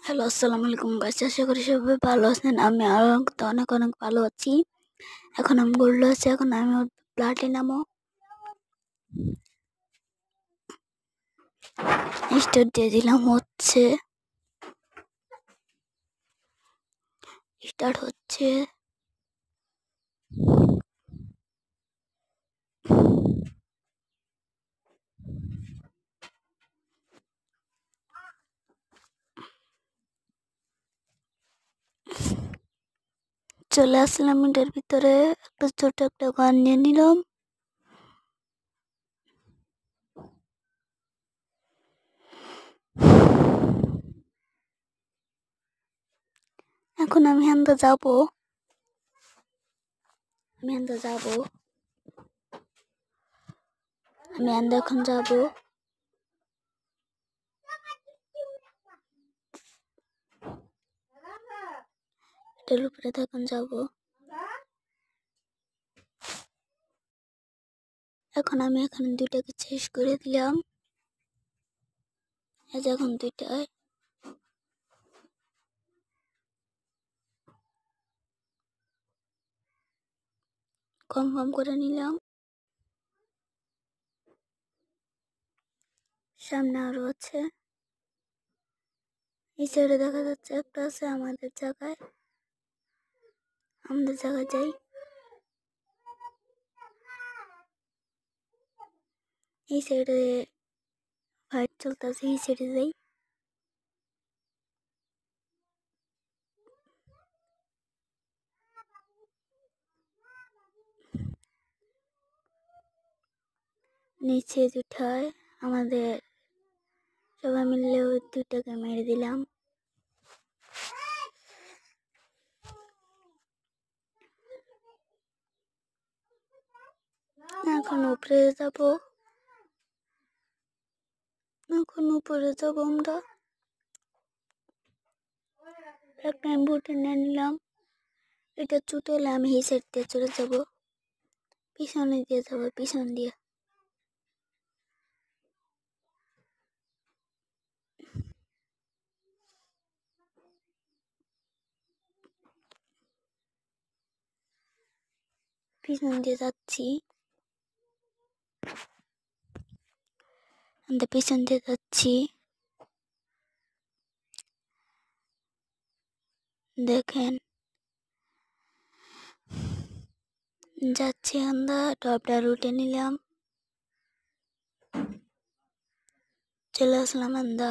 Hello, আসসালামু আলাইকুম guys. আশা করি সবাই ভালো আছেন। আমি আরো অনেক অনেক ভালো আছি। এখন আমি গোল্ড আছি, এখন আমি প্লাটিনামও স্টার্ট দিয়ে দিলাম। স্টার্ট হচ্ছে। চলে আসলাম এটার ভিতরে, একটা ছোট একটা গান নিয়ে নিলাম। এখন আমি এখানটা যাবো। এখন যাবো। এটার উপরে তখন যাবো। এখন আমি এখানে দুইটাকে শেষ করে দিলাম। এখন দুইটায় কনফার্ম করে নিলাম। সামনে আরো আছে, এই সাইডে দেখা যাচ্ছে একটা আছে। আমাদের জায়গায় যাই। এই সাইডে ফাইট চলতেছে, এই সাইডে যাই। নিচে দুটায় আমাদের সবাই মিলে ওই দুটাকে মেরে দিলাম। এখন উপরে যাব। আমরা একটা বুটে নিয়ে নিলাম। এটা ছুটে এলে আমি এই সাইড দিয়ে চলে যাব, পিছনে দিয়ে যাবো, পিছন দিয়ে। পিছন দিয়ে যাচ্ছি, পিছন দিয়ে যাচ্ছি। দেখেন যাচ্ছি, আমরা টপটা রুটে নিলাম, চলে আসলাম আমরা।